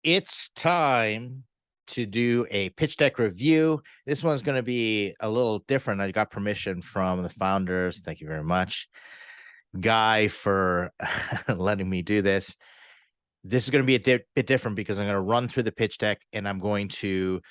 it's time to do a pitch deck review. This one's going to be a little different. I got permission from the founders. Thank you very much, Guy, for letting me do this. This is going to be a bit different because I'm going to run through the pitch deck and I'm going to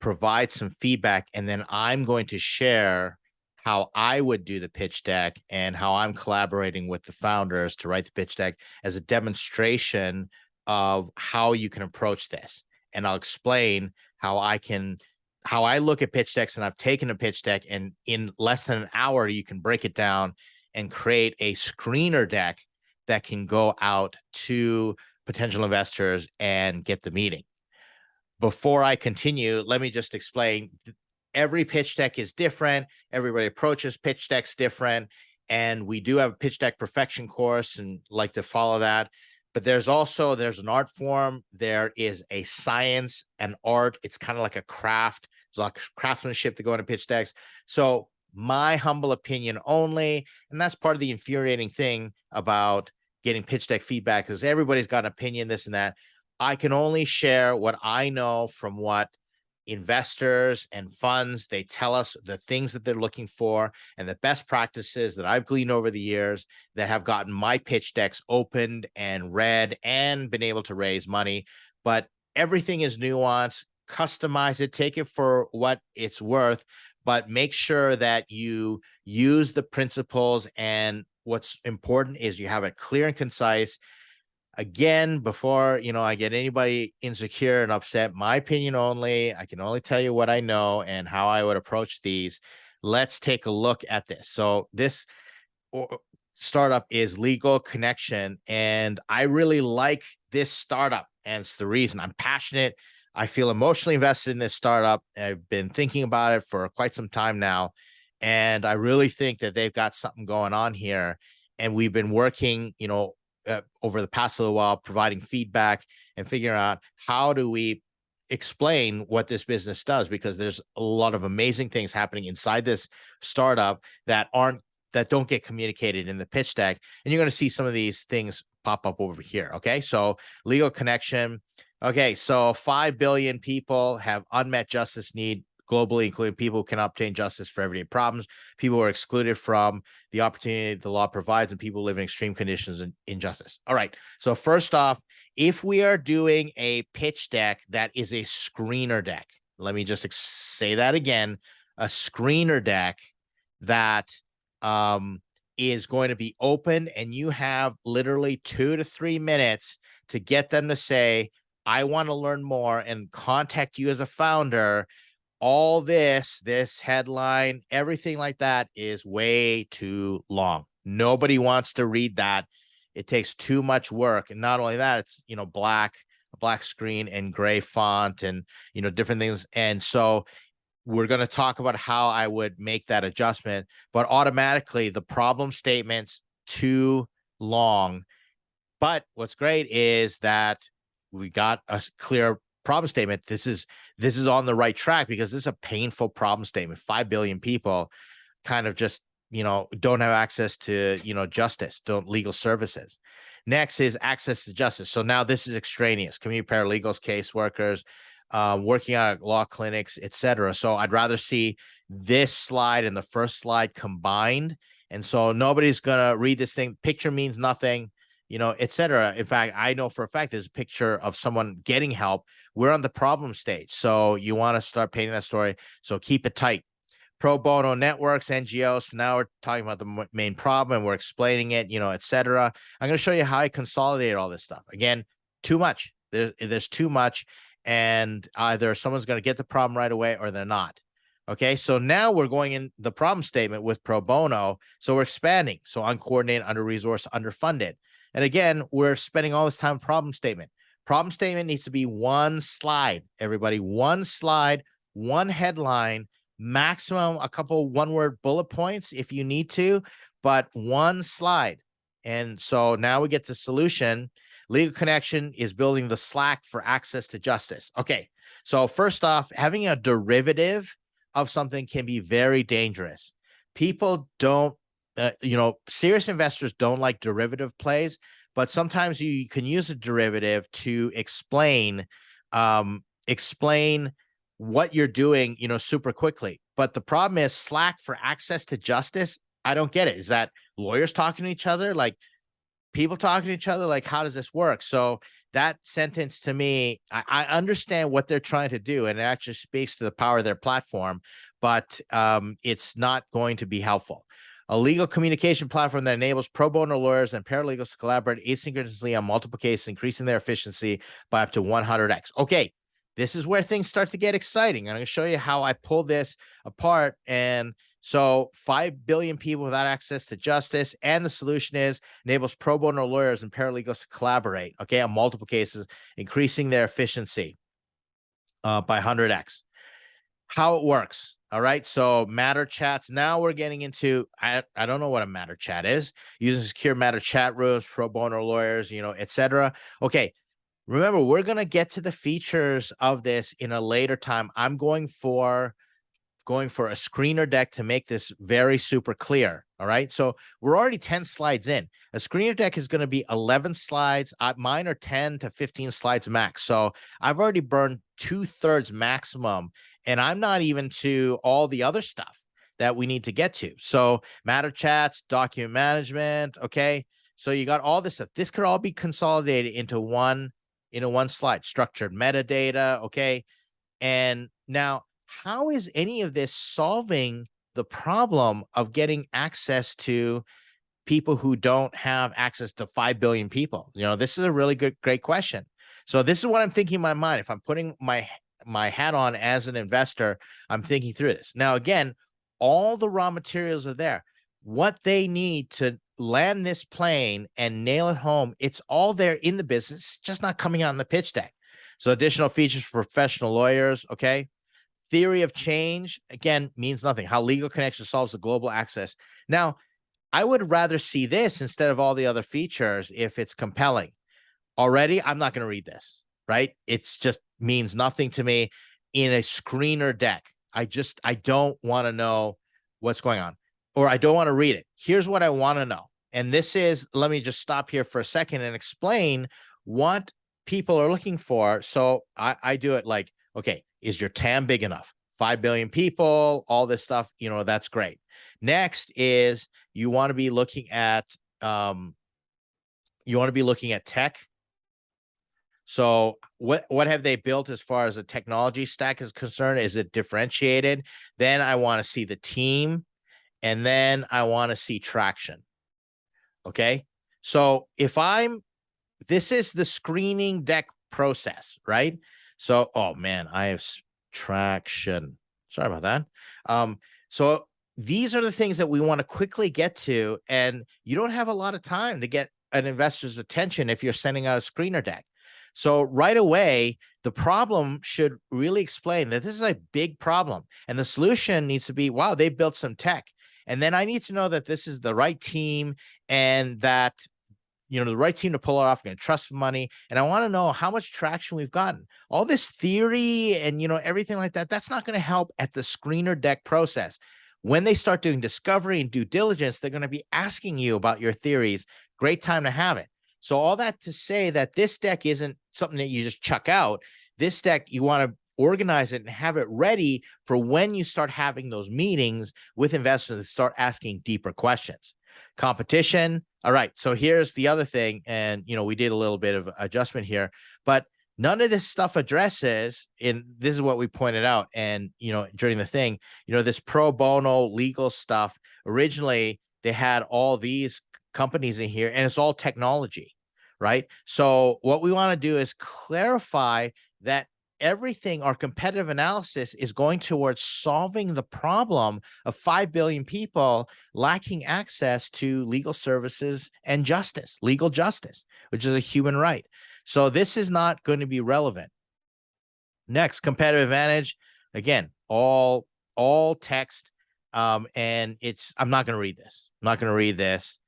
provide some feedback, and then I'm going to share how I would do the pitch deck and how I'm collaborating with the founders to write the pitch deck as a demonstration of how you can approach this. And I'll explain how I look at pitch decks, and I've taken a pitch deck and in less than an hour, you can break it down and create a screener deck that can go out to potential investors and get the meeting. Before I continue, let me just explain. Every pitch deck is different. Everybody approaches pitch decks different. And we do have a pitch deck perfection course and like to follow that. But there's an art form. There is a science and art. It's kind of like a craft. There's like craftsmanship to go into pitch decks. So my humble opinion only, and that's part of the infuriating thing about getting pitch deck feedback, is everybody's got an opinion, this and that. I can only share what I know from what investors and funds, they tell us the things that they're looking for and the best practices that I've gleaned over the years that have gotten my pitch decks opened and read and been able to raise money. But everything is nuanced. Customize it, take it for what it's worth, but make sure that you use the principles. And what's important is you have it clear and concise. Again, before I get anybody insecure and upset, my opinion only. I can only tell you what I know and how I would approach these. Let's take a look at this. So this startup is LegalConnection, and I really like this startup, and it's the reason I'm passionate. I feel emotionally invested in this startup. I've been thinking about it for quite some time now, and I really think that they've got something going on here. And we've been working, over the past little while, providing feedback and figuring out how do we explain what this business does, because there's a lot of amazing things happening inside this startup that don't get communicated in the pitch deck. And you're going to see some of these things pop up over here. Okay. So LegalConnection. Okay. So 5 billion people have unmet justice need globally, including people who cannot obtain justice for everyday problems, people who are excluded from the opportunity the law provides, and people who live in extreme conditions and injustice. All right. So first off, if we are doing a pitch deck that is a screener deck, let me just say that again, a screener deck that is going to be open, and you have literally 2 to 3 minutes to get them to say, I want to learn more, and contact you as a founder. All this headline, everything like that is way too long. Nobody wants to read that. It takes too much work. And not only that, it's, a black screen and gray font and, different things. And so we're going to talk about how I would make that adjustment, but automatically the problem statement's too long. But what's great is that we got a clear problem statement. This is on the right track, because this is a painful problem statement. 5 billion people kind of just, don't have access to, justice, legal services. Next is access to justice. So now this is extraneous: community paralegals, caseworkers, working out law clinics, etc. So I'd rather see this slide and the first slide combined. And so nobody's going to read this thing. Picture means nothing, etc. In fact, I know for a fact there's a picture of someone getting help. We're on the problem stage. So you want to start painting that story. So keep it tight. Pro bono networks, NGOs. So now we're talking about the main problem and we're explaining it, etc. I'm going to show you how I consolidate all this stuff. Again, too much. There's too much. And either someone's going to get the problem right away or they're not. Okay, so now we're going in the problem statement with pro bono. So we're expanding. So uncoordinated, under-resourced, underfunded. And again, we're spending all this time problem statement. Problem statement needs to be one slide, everybody. One slide, one headline, maximum a couple one-word bullet points if you need to, but one slide. And so now we get to solution. LegalConnection is building the Slack for access to justice. Okay, so first off, having a derivative of something can be very dangerous. People don't, serious investors don't like derivative plays, but sometimes you can use a derivative to explain what you're doing, super quickly. But the problem is Slack for access to justice. I don't get it. Is that lawyers talking to each other? Like people talking to each other? Like, how does this work? So that sentence to me, I understand what they're trying to do, and it actually speaks to the power of their platform, but it's not going to be helpful. A legal communication platform that enables pro bono lawyers and paralegals to collaborate asynchronously on multiple cases, increasing their efficiency by up to 100x. Okay, this is where things start to get exciting. I'm going to show you how I pull this apart. And so 5 billion people without access to justice, and the solution is enables pro bono lawyers and paralegals to collaborate, okay, on multiple cases, increasing their efficiency by 100x. How it works. All right. So Matter chats. Now we're getting into, I don't know what a Matter chat is. Using secure Matter chat rooms, pro bono lawyers, etc. Okay. Remember, we're going to get to the features of this in a later time. I'm going for a screener deck to make this very super clear. All right. So we're already 10 slides in. A screener deck is going to be 11 slides. Mine are 10 to 15 slides max. So I've already burned 2/3 maximum, and I'm not even to all the other stuff that we need to get to. So Matter chats, document management. Okay. So you got all this stuff. This could all be consolidated into one slide. Structured metadata. Okay. And now, how is any of this solving the problem of getting access to people who don't have access to 5 billion people? This is a really great question. So this is what I'm thinking in my mind. If I'm putting my hat on as an investor, I'm thinking through this. Now, again, all the raw materials are there. What they need to land this plane and nail it home, it's all there in the business, just not coming out in the pitch deck. So additional features for professional lawyers, okay? Theory of change, again, means nothing. How LegalConnection solves the global access. Now, I would rather see this instead of all the other features if it's compelling. Already, I'm not going to read this, right? It's just means nothing to me in a screener deck. I don't want to know what's going on, or I don't want to read it. Here's what I want to know. And this is, let me just stop here for a second and explain what people are looking for. So I do it like, okay, is your TAM big enough? 5 billion people, all this stuff, that's great. Next is you want to be looking at tech. So what have they built as far as the technology stack is concerned? Is it differentiated? Then I want to see the team, and then I want to see traction. Okay. So this is the screening deck process, right? So, oh man, I have traction. Sorry about that. So these are the things that we want to quickly get to, and you don't have a lot of time to get an investor's attention if you're sending out a screener deck. So right away, the problem should really explain that this is a big problem, and the solution needs to be, wow, they built some tech. And then I need to know that this is the right team, and that the right team to pull it off, going to trust money. And I want to know how much traction we've gotten. All this theory and, everything like that, that's not going to help at the screener deck process. When they start doing discovery and due diligence, they're going to be asking you about your theories. Great time to have it. So all that to say that this deck isn't something that you just chuck out. This deck, you want to organize it and have it ready for when you start having those meetings with investors and start asking deeper questions. Competition. All right. So here's the other thing. And, we did a little bit of adjustment here, but none of this stuff addresses, and this is what we pointed out. And, during the thing, this pro bono legal stuff, originally they had all these companies in here, and it's all technology, right? So what we want to do is clarify that everything, our competitive analysis, is going towards solving the problem of 5 billion people lacking access to legal services and justice, legal justice, which is a human right. So this is not going to be relevant. Next, competitive advantage. Again, all text. And I'm not going to read this. I'm not going to read this.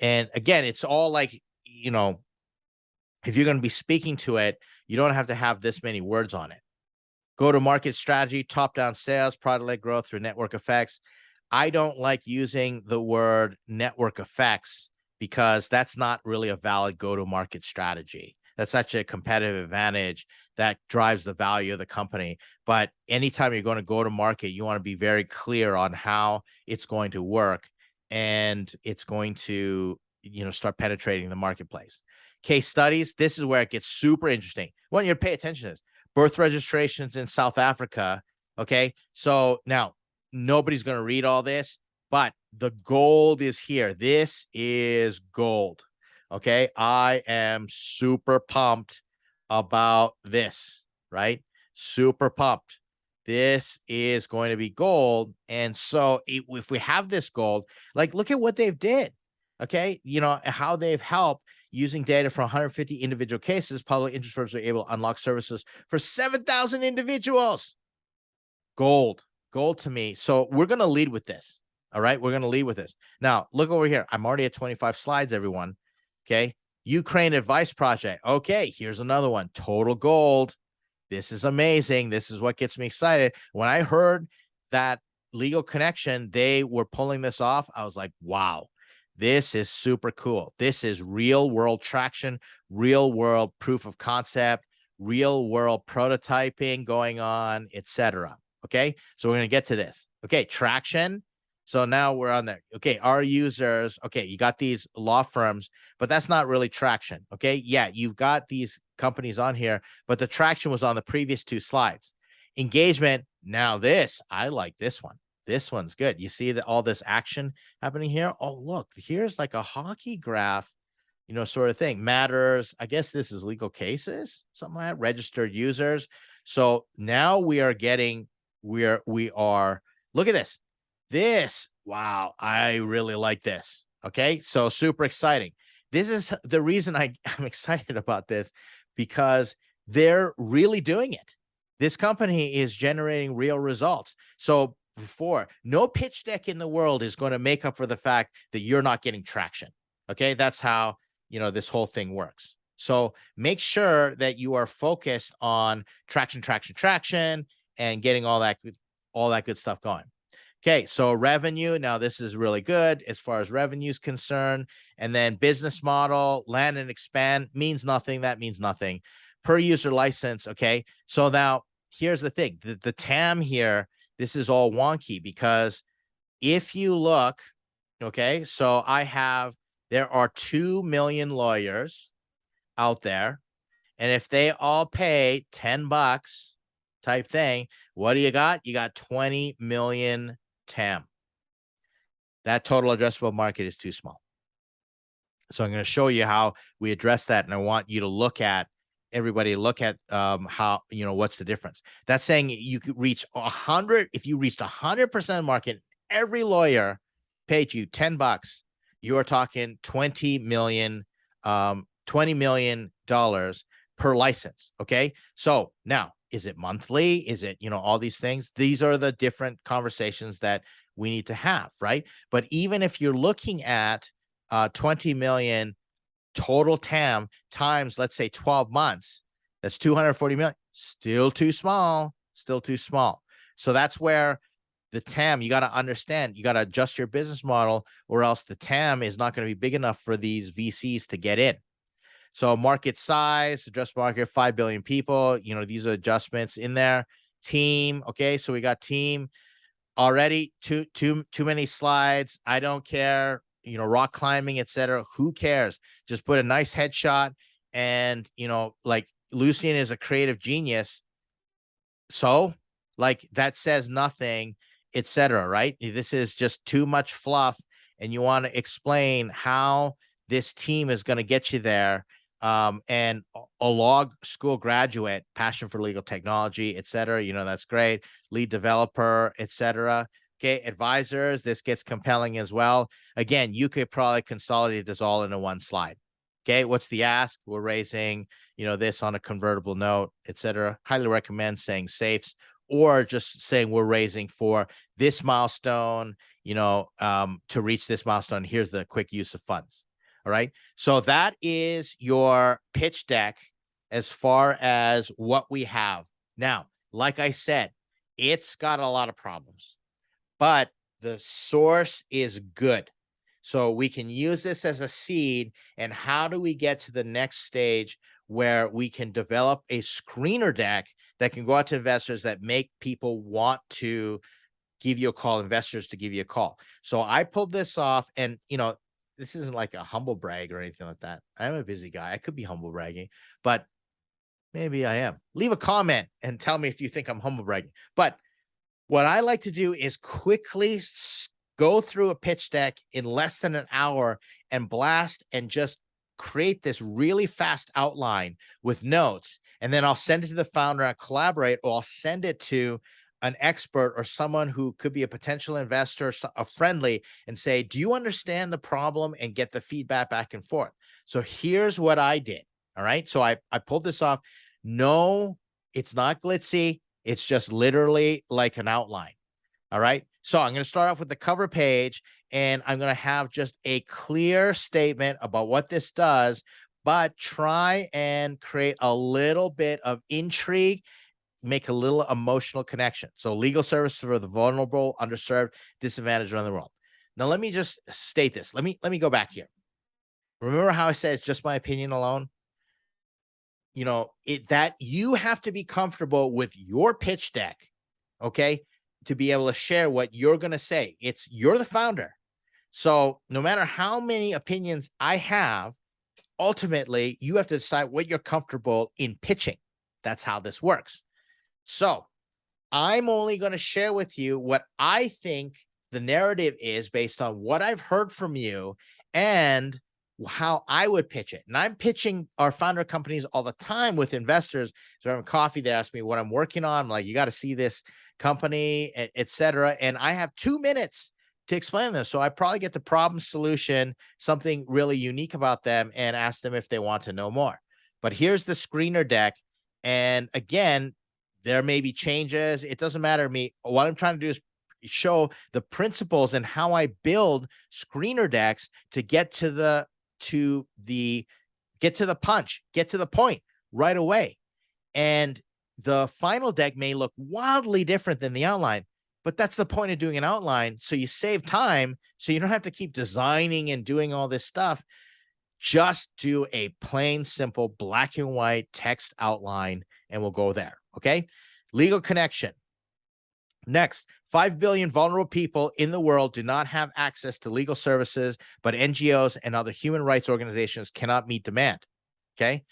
And again, it's all like, if you're going to be speaking to it, you don't have to have this many words on it. Go-to-market strategy, top-down sales, product-led growth through network effects. I don't like using the word network effects because that's not really a valid go-to-market strategy. That's such a competitive advantage that drives the value of the company. But anytime you're going to go to market, you want to be very clear on how it's going to work, and it's going to, start penetrating the marketplace. Case studies. This is where it gets super interesting. I want you to pay attention to this. Birth registrations in South Africa. Okay. So now nobody's going to read all this, but the gold is here. This is gold. Okay. I am super pumped about this, right? Super pumped. This is going to be gold. And so if we have this gold, like, look at what they've did. Okay. How they've helped using data from 150 individual cases. Public interest firms were able to unlock services for 7,000 individuals. Gold to me. So we're going to lead with this. All right. We're going to lead with this. Now, look over here. I'm already at 25 slides, everyone. Okay. Ukraine Advice Project. Okay. Here's another one. Total gold. This is amazing. This is what gets me excited. When I heard that LegalConnection, they were pulling this off, I was like, wow, this is super cool. This is real world traction, real world proof of concept, real world prototyping going on, etc. Okay. So we're going to get to this. Okay. Traction. So now we're on there. Okay. Our users. Okay. You got these law firms, but that's not really traction. Okay. Yeah. You've got these companies on here, but the traction was on the previous two slides. Engagement. Now I like this one. This one's good. You see that all this action happening here. Oh, look, here's like a hockey graph, sort of thing. Matters. I guess this is legal cases, something like that. Registered users. So now we are getting, we are, look at this. Wow. I really like this. Okay. So super exciting. This is the reason I'm excited about this, because they're really doing it. This company is generating real results. So before, no pitch deck in the world is going to make up for the fact that you're not getting traction. Okay. That's how, this whole thing works. So make sure that you are focused on traction, and getting all that good stuff going. Okay. So revenue. Now this is really good as far as revenue is concerned. And then business model, land and expand means nothing. That means nothing. Per user license. Okay. So now here's the thing. The TAM here, this is all wonky, because if you look, okay, so there are 2 million lawyers out there. And if they all pay $10 type thing, what do you got? You got 20 million TAM. That total addressable market is too small. So I'm going to show you how we address that. And I want you to look at how, what's the difference. That's saying you could reach 100. If you reached 100% of the market, every lawyer paid you $10, you are talking $20 million per license. Okay. So now, is it monthly? Is it, all these things? These are the different conversations that we need to have, right? But even if you're looking at 20 million total TAM times, let's say 12 months, that's 240 million. Still too small. So that's where the TAM, you got to understand, you got to adjust your business model, or else the TAM is not going to be big enough for these VCs to get in. So market size, addressable market, 5 billion people, these are adjustments in there. Team. Okay. So we got team already. Too many slides. I don't care. Rock climbing, etc. Who cares? Just put a nice headshot. And, like, Lucian is a creative genius. So, like, that says nothing, etc. Right? This is just too much fluff. And you want to explain how this team is going to get you there. And a law school graduate, passion for legal technology, etc. That's great. Lead developer, etc. Okay, advisors, this gets compelling as well. Again, you could probably consolidate this all into one slide. Okay, what's the ask? We're raising, this on a convertible note, etc. Highly recommend saying safes, or just saying we're raising for this milestone, to reach this milestone. Here's the quick use of funds. All right. So that is your pitch deck as far as what we have. Now, like I said, it's got a lot of problems, but the source is good. So we can use this as a seed. And how do we get to the next stage where we can develop a screener deck that can go out to investors that make people want to give you a call, investors to give you a call. So I pulled this off, and this isn't like a humble brag or anything like that. I'm a busy guy. I could be humble bragging, but maybe I am. Leave a comment and tell me if you think I'm humble bragging. But what I like to do is quickly go through a pitch deck in less than an hour and blast and just create this really fast outline with notes. And then I'll send it to the founder and collaborate, or I'll send it to an expert or someone who could be a potential investor, a friendly, and say, do you understand the problem, and get the feedback back and forth. So here's what I did. All right. So I pulled this off. No, it's not glitzy. It's just literally like an outline. All right. So I'm going to start off with the cover page, and I'm going to have just a clear statement about what this does, but try and create a little bit of intrigue, make a little emotional connection. So legal services for the vulnerable, underserved, disadvantaged around the world. Now, let me just state this. Let me go back here. Remember how I said it's just my opinion alone? That you have to be comfortable with your pitch deck, okay, to be able to share what you're going to say. You're the founder. So no matter how many opinions I have, ultimately, you have to decide what you're comfortable in pitching. That's how this works. So I'm only going to share with you what I think the narrative is based on what I've heard from you and how I would pitch it. And I'm pitching our founder companies all the time with investors. So I'm having coffee. They ask me what I'm working on. I'm like, you got to see this company, et cetera. And I have 2 minutes to explain this. So I probably get the problem solution, something really unique about them, and ask them if they want to know more. But here's the screener deck. And again, there may be changes. It doesn't matter to me. What I'm trying to do is show the principles and how I build screener decks to get to the punch, get to the point right away. And the final deck may look wildly different than the outline, but that's the point of doing an outline. So you save time, so you don't have to keep designing and doing all this stuff. Just do a plain, simple black and white text outline, and we'll go there. Okay. LegalConnection. Next, 5 billion vulnerable people in the world do not have access to legal services, but NGOs and other human rights organizations cannot meet demand. Okay.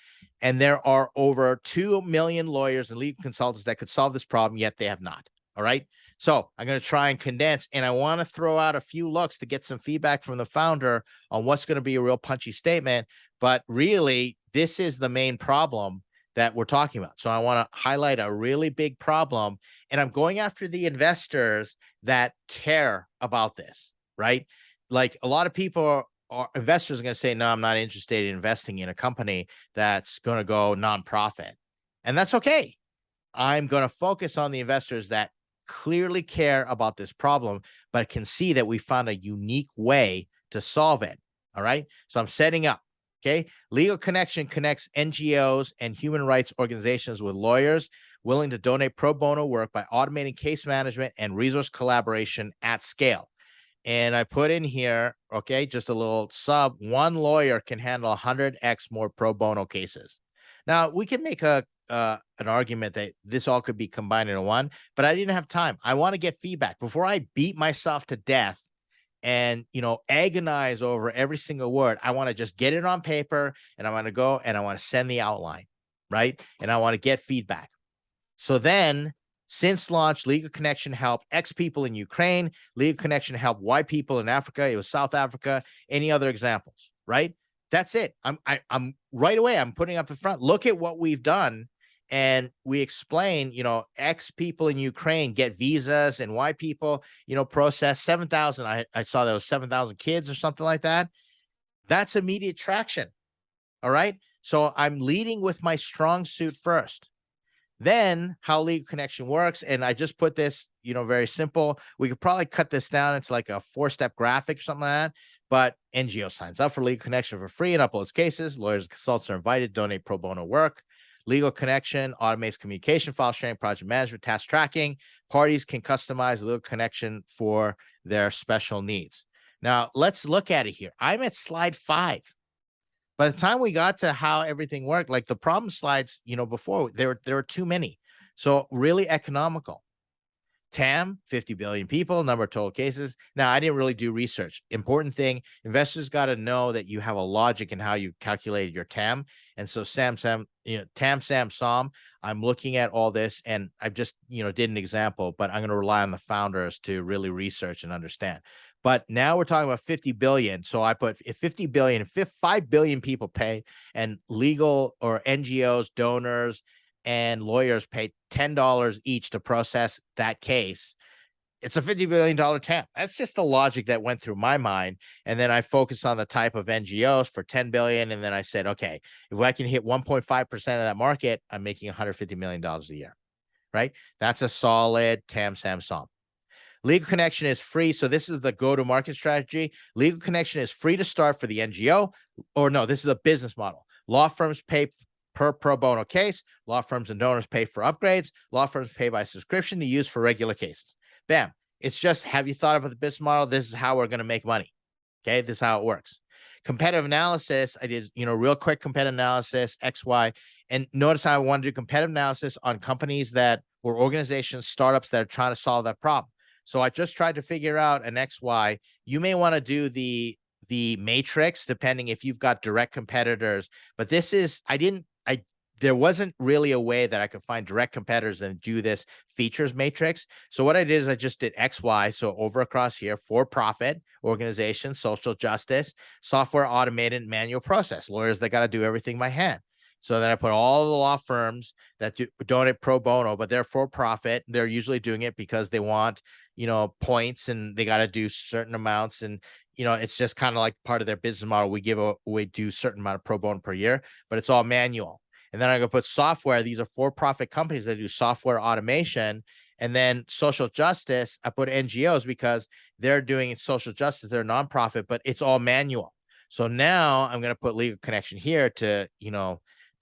And there are over 2 million lawyers and legal consultants that could solve this problem, yet they have not. All right. So I'm going to try and condense, and I want to throw out a few looks to get some feedback from the founder on what's going to be a real punchy statement. But really, this is the main problem that we're talking about. So I want to highlight a really big problem, and I'm going after the investors that care about this, right? Like a lot of people investors are going to say, no, I'm not interested in investing in a company that's going to go nonprofit. And that's okay. I'm going to focus on the investors that clearly care about this problem, but can see that we found a unique way to solve it. All right. So I'm setting up. Okay. LegalConnection connects NGOs and human rights organizations with lawyers willing to donate pro bono work by automating case management and resource collaboration at scale. And I put in here, okay, just a little sub, one lawyer can handle 100x more pro bono cases. Now, we can make an argument that this all could be combined into one, but I didn't have time. I want to get feedback before I beat myself to death and, agonize over every single word. I want to just get it on paper, and I want to go and I want to send the outline, right? And I want to get feedback. So then, since launch, LegalConnection helped X people in Ukraine. LegalConnection helped Y people in Africa. It was South Africa. Any other examples, right? That's it. I'm right away. I'm putting up the front. Look at what we've done. And we explain, X people in Ukraine get visas, and Y people, process 7,000. I saw that was 7,000 kids or something like that. That's immediate traction. All right. So I'm leading with my strong suit first. Then how LegalConnection works, and I just put this, very simple. We could probably cut this down into like a 4-step graphic or something like that. But NGO signs up for LegalConnection for free and uploads cases. Lawyers and consultants are invited to donate pro bono work. LegalConnection automates communication, file sharing, project management, task tracking. Parties can customize LegalConnection for their special needs. Now let's look at it here. I'm at slide 5. By the time we got to how everything worked, like the problem slides, before there were too many. So really economical. TAM, 50 billion people, number of total cases. Now, I didn't really do research. Important thing, investors got to know that you have a logic in how you calculated your TAM. And so TAM, SAM, I'm looking at all this, and I've just, did an example, but I'm going to rely on the founders to really research and understand. But now we're talking about 50 billion. So I put if 50 billion, if 5 billion people pay, and legal or NGOs, donors, and lawyers pay $10 each to process that case, it's a $50 billion TAM. That's just the logic that went through my mind. And then I focused on the type of NGOs for 10 billion. And then I said, okay, if I can hit 1.5% of that market, I'm making $150 million a year, right? That's a solid TAM, SAM, SOM. LegalConnection is free. So this is the go-to-market strategy. LegalConnection is free to start for the NGO, or no, this is a business model. Law firms pay per pro bono case. Law firms and donors pay for upgrades. Law firms pay by subscription to use for regular cases. Bam. It's just, have you thought about the business model? This is how we're going to make money. Okay. This is how it works. Competitive analysis. I did, real quick competitive analysis, X, Y. And notice how I want to do competitive analysis on companies that or organizations, startups that are trying to solve that problem. So I just tried to figure out an X, Y. You may want to do the matrix, depending if you've got direct competitors. But this is, there wasn't really a way that I could find direct competitors and do this features matrix. So what I did is I just did X, Y. So over across here, for-profit organization, social justice, software, automated, manual process, lawyers that got to do everything by hand. So then I put all the law firms that donate pro bono, but they're for profit. They're usually doing it because they want, points, and they got to do certain amounts. And, it's just kind of like part of their business model. We do a certain amount of pro bono per year, but it's all manual. And then I'm going to put software. These are for-profit companies that do software automation. And then social justice, I put NGOs because they're doing social justice. They're nonprofit, but it's all manual. So now I'm going to put LegalConnection here to,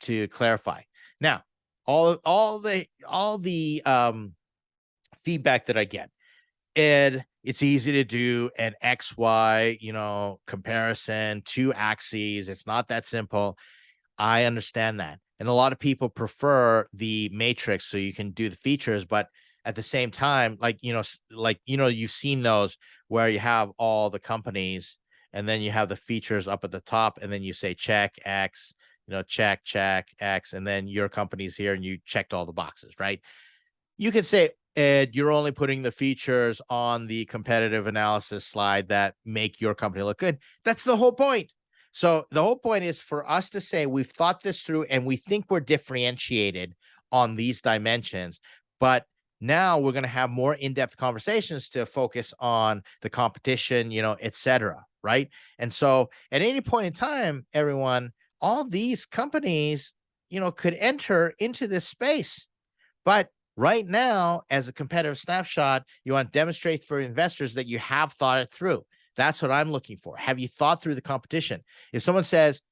to clarify. Now, all the feedback that I get, and it's easy to do an XY, comparison, 2 axes. It's not that simple. I understand that. And a lot of people prefer the matrix so you can do the features, but at the same time, you've seen those where you have all the companies and then you have the features up at the top, and then you say check X, check X, and then your company's here and you checked all the boxes, right? You could say, Ed, you're only putting the features on the competitive analysis slide that make your company look good. That's the whole point. So the whole point is for us to say we've thought this through and we think we're differentiated on these dimensions, but now we're going to have more in-depth conversations to focus on the competition, et cetera, right? And so at any point in time, everyone, all these companies, could enter into this space. But right now, as a competitive snapshot, you want to demonstrate for investors that you have thought it through. That's what I'm looking for. Have you thought through the competition? If someone says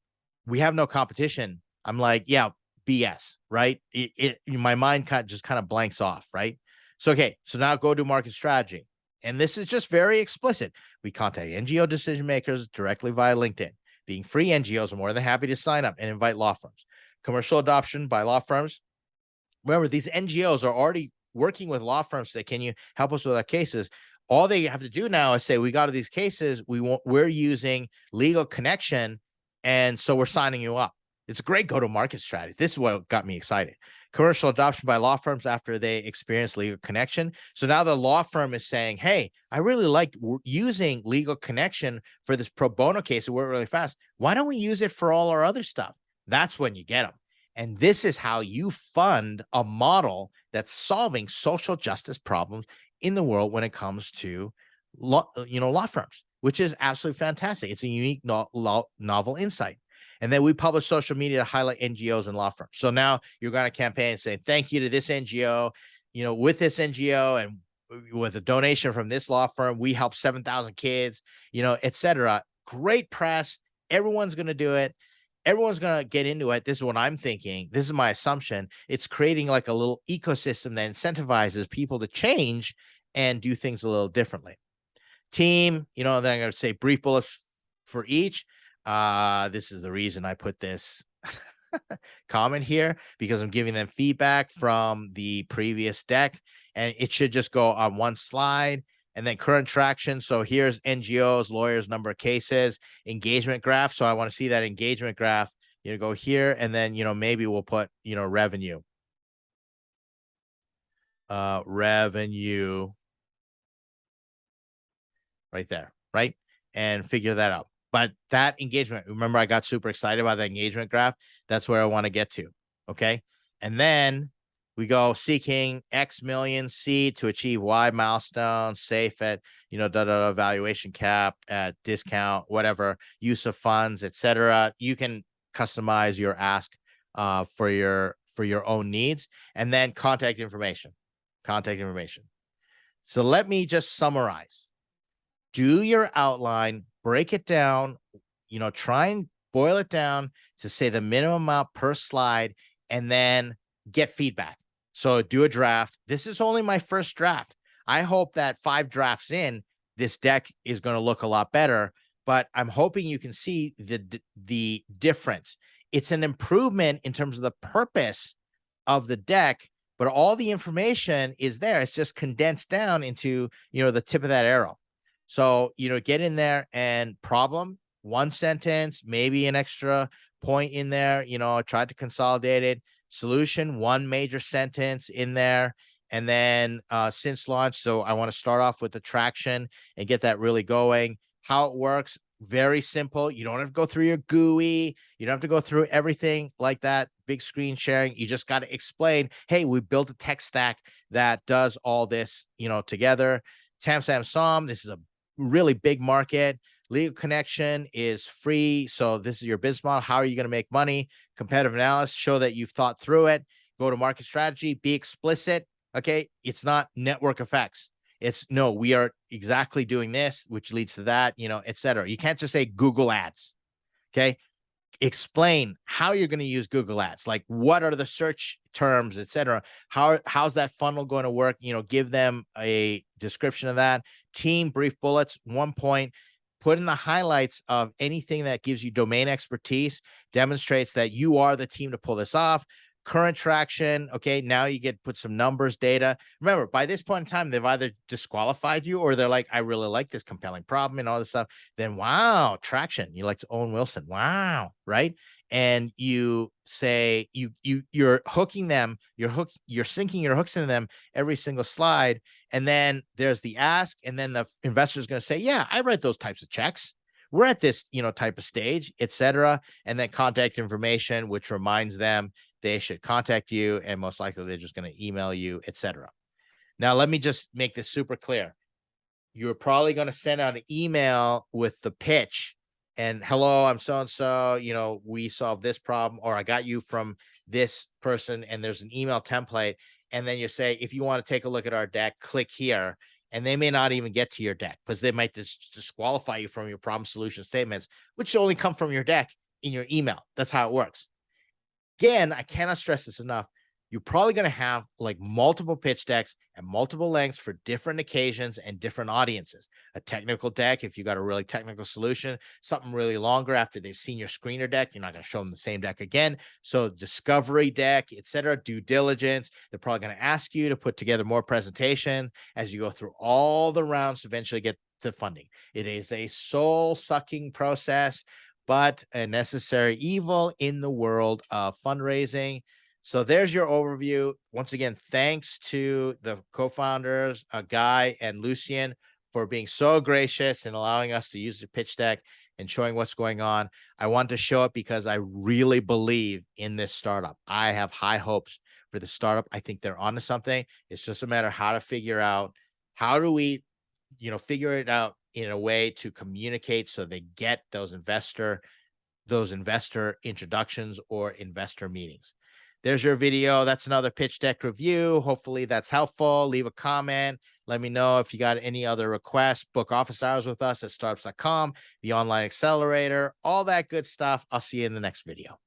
we have no competition, I'm like, yeah, BS, right? My mind just kind of blanks off, right? So, okay, so now go to market strategy. And this is just very explicit. We contact NGO decision makers directly via LinkedIn. Being free, NGOs are more than happy to sign up and invite law firms. Commercial adoption by law firms. Remember, these NGOs are already working with law firms that can you help us with our cases. All they have to do now is say, we got these cases, we're using LegalConnection, and so we're signing you up. It's a great go-to-market strategy. This is what got me excited. Commercial adoption by law firms after they experience LegalConnection. So now the law firm is saying, hey, I really like using LegalConnection for this pro bono case. It worked really fast. Why don't we use it for all our other stuff? That's when you get them. And this is how you fund a model that's solving social justice problems in the world when it comes to law firms, which is absolutely fantastic. It's a unique novel insight. And then we publish social media to highlight NGOs and law firms. So now you're going to campaign and say, thank you to this NGO, with this NGO and with a donation from this law firm, we help 7,000 kids, et cetera. Great press. Everyone's going to do it. Everyone's going to get into it. This is what I'm thinking. This is my assumption. It's creating like a little ecosystem that incentivizes people to change and do things a little differently. Team, then I'm going to say brief bullets for each. This is the reason I put this comment here, because I'm giving them feedback from the previous deck, and it should just go on one slide. And then current traction. So here's NGOs, lawyers, number of cases, engagement graph. So I want to see that engagement graph, go here, and then, maybe we'll put, revenue. Revenue right there, right? And figure that out. But that engagement, remember, I got super excited about the engagement graph. That's where I want to get to. Okay. And then we go seeking X million seed to achieve Y milestone, safe at, valuation cap at discount, whatever, use of funds, etc. You can customize your ask for your own needs. And then contact information. So let me just summarize. Do your outline, break it down, try and boil it down to say the minimum amount per slide, and then get feedback. So do a draft. This is only my first draft. I hope that 5 drafts in, this deck is going to look a lot better, but I'm hoping you can see the difference. It's an improvement in terms of the purpose of the deck, but all the information is there. It's just condensed down into, the tip of that arrow. So, get in there and problem, 1 sentence, maybe an extra point in there, I tried to consolidate it. Solution, 1 major sentence in there. And then since launch. So I want to start off with the traction and get that really going. How it works, very simple. You don't have to go through your GUI. You don't have to go through everything like that. Big screen sharing. You just got to explain, hey, we built a tech stack that does all this, together. Tam Som, this is a really big market. LegalConnection is free. So this is your business model. How are you going to make money? Competitive analysis, show that you've thought through it. Go to market strategy, be explicit. Okay. It's not network effects. It's no, we are exactly doing this, which leads to that, et cetera. You can't just say Google ads. Okay. Explain how you're going to use Google ads, like what are the search terms, et cetera. How's that funnel going to work? Give them a description of that. Team brief bullets, 1 point. Put in the highlights of anything that gives you domain expertise, demonstrates that you are the team to pull this off. Current traction. Okay. Now you put some numbers, data. Remember, by this point in time, they've either disqualified you or they're like, I really like this compelling problem and all this stuff. Then, wow, traction. You like to Owen Wilson. Wow. Right. And you say you're hooking them, you're sinking your hooks into them every single slide. And then there's the ask. And then the investor is going to say, yeah, I write those types of checks. We're at this, type of stage, et cetera. And then contact information, which reminds them they should contact you, and most likely they're just going to email you, et cetera. Now, let me just make this super clear. You're probably going to send out an email with the pitch and hello, I'm so-and-so, we solved this problem, or I got you from this person, and there's an email template. And then you say, if you want to take a look at our deck, click here. And they may not even get to your deck because they might disqualify you from your problem solution statements, which only come from your deck in your email. That's how it works. Again, I cannot stress this enough. You're probably going to have like multiple pitch decks and multiple lengths for different occasions and different audiences. A technical deck, if you got a really technical solution, something really longer after they've seen your screener deck, you're not going to show them the same deck again. So discovery deck, etc., due diligence. They're probably going to ask you to put together more presentations as you go through all the rounds to eventually get to funding. It is a soul-sucking process, but a necessary evil in the world of fundraising. So there's your overview. Once again, thanks to the co-founders, Guy and Lucien, for being so gracious and allowing us to use the pitch deck and showing what's going on. I want to show it because I really believe in this startup. I have high hopes for the startup. I think they're onto something. It's just a matter of how to figure out, how do we, figure it out in a way to communicate so they get those investor introductions or investor meetings. There's your video. That's another pitch deck review. Hopefully that's helpful. Leave a comment. Let me know if you got any other requests. Book office hours with us at startups.com, the online accelerator, all that good stuff. I'll see you in the next video.